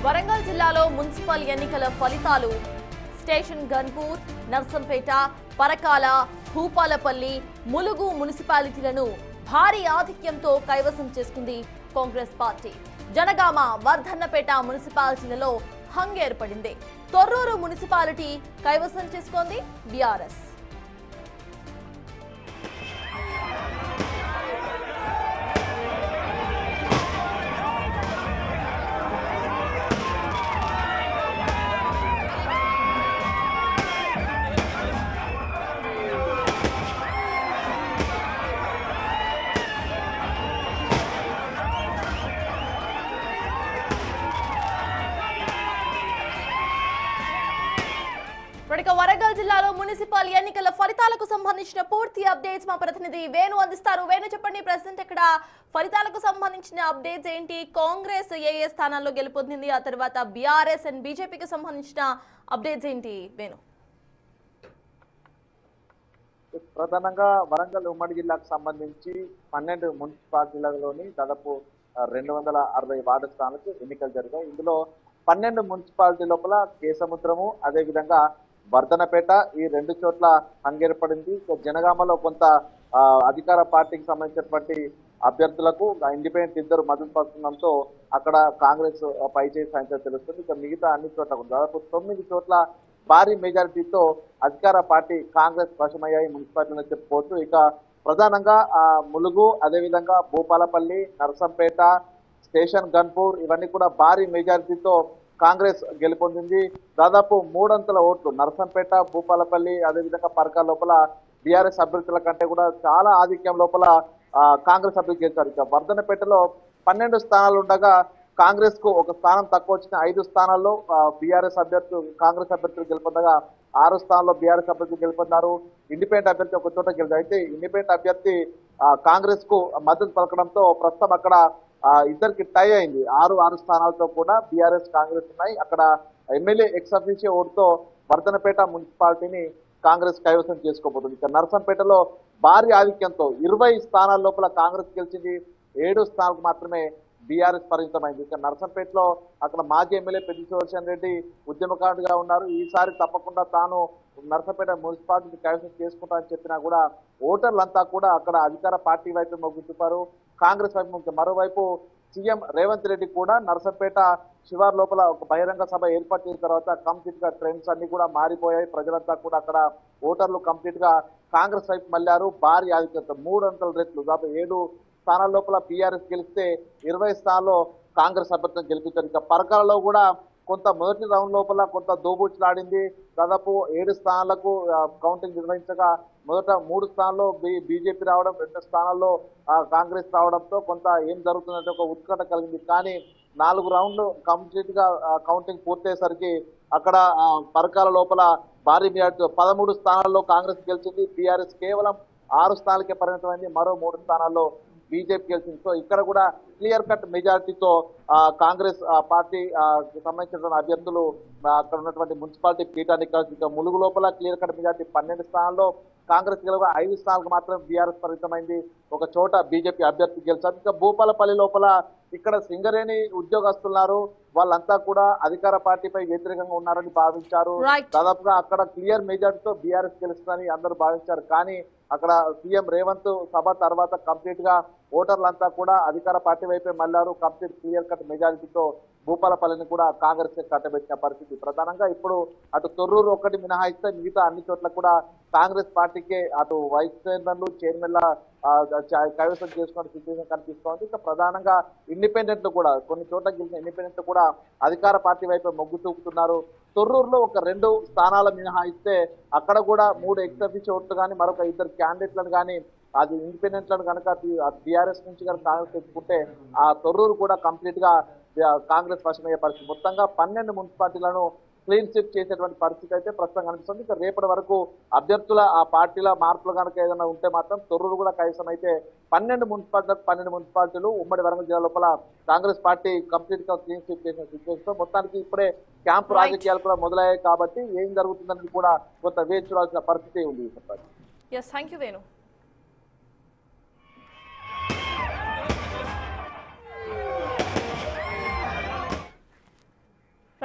వరంగల్ జిల్లాలో మున్సిపల్ ఎన్నికల ఫలితాలు స్టేషన్ గన్పూర్, నర్సంపేట, పరకాల, భూపాలపల్లి, ములుగు మున్సిపాలిటీలను భారీ ఆధిక్యంతో కైవసం చేసుకుంది కాంగ్రెస్ పార్టీ. జనగామ, వర్ధన్నపేట మున్సిపాలిటీలలో హంగ్ ఏర్పడింది. తొర్రూరు మున్సిపాలిటీ కైవసం చేసుకుంది బీఆర్ఎస్. వరంగల్ జిల్లాలో మున్సిపల్ ఎన్నికల ఫలితాలకు సంబంధించిన పూర్తి అప్డేట్స్ మా ప్రతినిధి వేణు అందిస్తారు. వేణు, చెప్పండి, ప్రెసెంట్ ఇక్కడ ఫలితాలకు సంబంధించిన అప్డేట్స్ ఏంటి? కాంగ్రెస్ ఏ స్థానాల్లో గెలుపొందింది, ఆ తర్వాత బీఆర్ఎస్ అండ్ బీజేపీకి సంబంధించిన అప్డేట్స్ ఏంటి వేణు? ప్రధానంగా వరంగల్ ఉమ్మడి జిల్లాకు సంబంధించి 12 మున్సిపాలిటీలలోని దాదాపు 260 వార్డు స్థానాలకు ఎన్నికలు జరిగాయి. ఇందులో 12 మున్సిపాలిటీ లోపల కేసముద్రము, అదేవిధంగా వర్ధనపేట, ఈ 2 చోట్ల హంగేర్పడింది. జనగామలో కొంత అధికార పార్టీకి సంబంధించినటువంటి అభ్యర్థులకు ఇండిపెండెంట్ ఇద్దరు మద్దతు పడుతుండడంతో అక్కడ కాంగ్రెస్ పైచేయి సాయంత్రం తెలుస్తుంది. ఇక మిగతా అన్ని చోట్ల దాదాపు 9 చోట్ల భారీ మెజారిటీతో అధికార పార్టీ కాంగ్రెస్ వశమయ్యాయి మున్సిపాలిటీలో చెప్పుకోవచ్చు. ఇక ప్రధానంగా ములుగు, అదేవిధంగా భూపాలపల్లి, నర్సంపేట, స్టేషన్ గన్పూర్ ఇవన్నీ కూడా భారీ మెజారిటీతో కాంగ్రెస్ గెలుపొందింది. దాదాపు 300 ఓట్లు నర్సంపేట, భూపాలపల్లి, అదేవిధంగా పరకాల లోపల బీఆర్ఎస్ అభ్యర్థుల కంటే కూడా చాలా ఆధిక్యం లోపల కాంగ్రెస్ అభ్యర్థి గెలిచారు. ఇక వర్ధనపేటలో 12 స్థానాలు ఉండగా కాంగ్రెస్ కు ఒక స్థానం తక్కువ వచ్చిన 5 స్థానాల్లో బీఆర్ఎస్ అభ్యర్థులు కాంగ్రెస్ అభ్యర్థులు గెలుపొందగా 6 స్థానాల్లో బీఆర్ఎస్ అభ్యర్థులు గెలుపొందారు. ఇండిపెండెంట్ అభ్యర్థి ఒక చోట గెలిచారు. అయితే ఇండిపెండెంట్ అభ్యర్థి కాంగ్రెస్ కు మద్దతు పలకడంతో ప్రస్తుతం అక్కడ ఇద్దరికి టై అయింది. 6 స్థానాలతో కూడా బీఆర్ఎస్ కాంగ్రెస్ ఉన్నాయి. అక్కడ ఎమ్మెల్యే ఎక్స్ అఫీషియో ఓటుతో వర్ధనపేట మున్సిపాలిటీని కాంగ్రెస్ కైవసం చేసుకోబోతుంది. ఇక నర్సంపేటలో భారీ ఆధిక్యంతో 20 స్థానాల లోపల కాంగ్రెస్ గెలిచింది. 7 స్థానాలకు మాత్రమే బీఆర్ఎస్ పరిమితమైంది. ఇక నర్సంపేటలో అక్కడ మాజీ ఎమ్మెల్యే పెద్ది సుదర్శన్ రెడ్డి ఉద్యమకారుడిగా ఉన్నారు. ఈసారి తప్పకుండా తాను నర్సంపేట మున్సిపాలిటీని కైవసం చేసుకుంటానని చెప్పినా కూడా ఓటర్లంతా కూడా అక్కడ అధికార పార్టీ వైపు మొగ్గు చూపారు, కాంగ్రెస్ వైపు. మరోవైపు సీఎం రేవంత్ రెడ్డి కూడా నర్సంపేట శివార్ లోపల ఒక బహిరంగ సభ ఏర్పాటు చేసిన తర్వాత కంప్లీట్ గా ట్రెండ్స్ అన్ని కూడా మారిపోయాయి. ప్రజలంతా కూడా అక్కడ ఓటర్లు కంప్లీట్ గా కాంగ్రెస్ వైపు మళ్ళారు. భారీ ఆధిక్యత 300 రెట్లు దాదాపు 7 స్థానాల లోపల బీఆర్ఎస్ గెలిస్తే 20 స్థానాల్లో కాంగ్రెస్ అభ్యర్థులను గెలిపించారు. ఇక పరకాలలో కూడా కొంత మొదటి రౌండ్ లోపల కొంత దోబూచులాడింది. దాదాపు 7 స్థానాలకు కౌంటింగ్ నిర్వహించగా మొదట 3 స్థానాల్లో బీజేపీ రావడం, 2 స్థానాల్లో కాంగ్రెస్ రావడంతో కొంత ఏం జరుగుతుందంటే ఒక ఉత్కంఠ కలిగింది. కానీ 4 రౌండ్లు కంప్లీట్ గా కౌంటింగ్ పూర్తయ్యేసరికి అక్కడ పరకాల లోపల భారీ మెజార్టీ 13 స్థానాల్లో కాంగ్రెస్ గెలిచింది. బీఆర్ఎస్ కేవలం 6 స్థానాలకే పరిమితమైంది. మరో 3 స్థానాల్లో బీజేపీ గెలిచింది. సో ఇక్కడ కూడా క్లియర్ కట్ మెజారిటీతో కాంగ్రెస్ పార్టీ సంబంధించిన అభ్యర్థులు అక్కడ ఉన్నటువంటి మున్సిపాలిటీ పీఠాన్ని ఇక ములుగు లోపల క్లియర్ కట్ మెజారిటీ 12 స్థానాల్లో కాంగ్రెస్ గెలవ 5 స్థానాలకు మాత్రం బీఆర్ఎస్ పరిమితమైంది. ఒక చోట బీజేపీ అభ్యర్థి గెలిచారు. ఇంకా భూపాలపల్లి లోపల ఇక్కడ సింగరేణి ఉద్యోగస్తున్నారు, వాళ్ళంతా కూడా అధికార పార్టీపై వ్యతిరేకంగా ఉన్నారని భావించారు. దాదాపుగా అక్కడ క్లియర్ మెజారిటీతో బీఆర్ఎస్ గెలుస్తుందని అందరూ భావించారు. కానీ అక్కడ సీఎం రేవంత్ సభ తర్వాత కంప్లీట్ గా ఓటర్లంతా కూడా అధికార పార్టీ వైపే మళ్లారు. కంప్లీట్ క్లియర్ కట్ మెజారిటీతో భూపాలపల్లిని కూడా కాంగ్రెస్ కట్టబెట్టిన పరిస్థితి. ప్రధానంగా ఇప్పుడు అటు తొర్రూరు ఒకటి మినహాయిస్తే మిగతా అన్ని చోట్ల కూడా కాంగ్రెస్ పార్టీకే అటు వైస్ చైర్మన్లు, చైర్మన్ల కైవసం చేసుకునే సిచ్యువేషన్ కనిపిస్తోంది. ఇక ప్రధానంగా ఇండిపెండెంట్లు కూడా కొన్ని చోట్ల గెలిచిన ఇండిపెండెంట్లు కూడా అధికార పార్టీ వైపు మొగ్గు చూపుతున్నారు. తొర్రూరులో ఒక 2 స్థానాలు మినహాయిస్తే అక్కడ కూడా 3 ఎక్స్ అఫీషియో ఓట్లు కానీ మరొక 2 క్యాండిడేట్లను కానీ అది ఇండిపెండెంట్లను కనుక బీఆర్ఎస్ నుంచి కనుక కాంగ్రెస్ తెచ్చుకుంటే ఆ తొర్రూరు కూడా కంప్లీట్ గా కాంగ్రెస్ వశమయ్యే పరిస్థితి. మొత్తంగా 12 మున్సిపాలిటీలను క్లీన్ స్వీప్ చేసేటువంటి పరిస్థితి అయితే ప్రస్తుతం కనిపిస్తుంది. ఇక రేపటి వరకు అభ్యర్థుల ఆ పార్టీల మార్పులు కనుక ఏదైనా ఉంటే మాత్రం తొర్రూరు కూడా కైవసం అయితే 12 మున్సిపాలిటీలు ఉమ్మడి వరంగల్ జిల్లా లోపల కాంగ్రెస్ పార్టీ కంప్లీట్ గా క్లీన్ స్వీప్ చేసిన సిచ్యువేషన్. మొత్తానికి ఇప్పుడే క్యాంపు రాజకీయాలు కూడా మొదలయ్యాయి కాబట్టి ఏం జరుగుతుందని కూడా కొంత వేచి చూడాల్సిన పరిస్థితి ఉంది. Thank you Venu.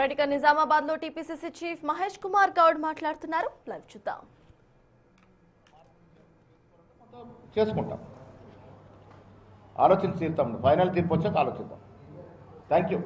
రైట్, ఇక నిజామాబాద్ లో టీపీసీసీ చీఫ్ మహేష్ కుమార్ గౌడ్ మాట్లాడుతున్నారు. లైవ్ చూద్దాం. చేసుకుంటాం, ఆలోచించి తీరుతాం. ఫైనల్ తీర్పు వచ్చాక ఆలోచిద్దాం. Thank you.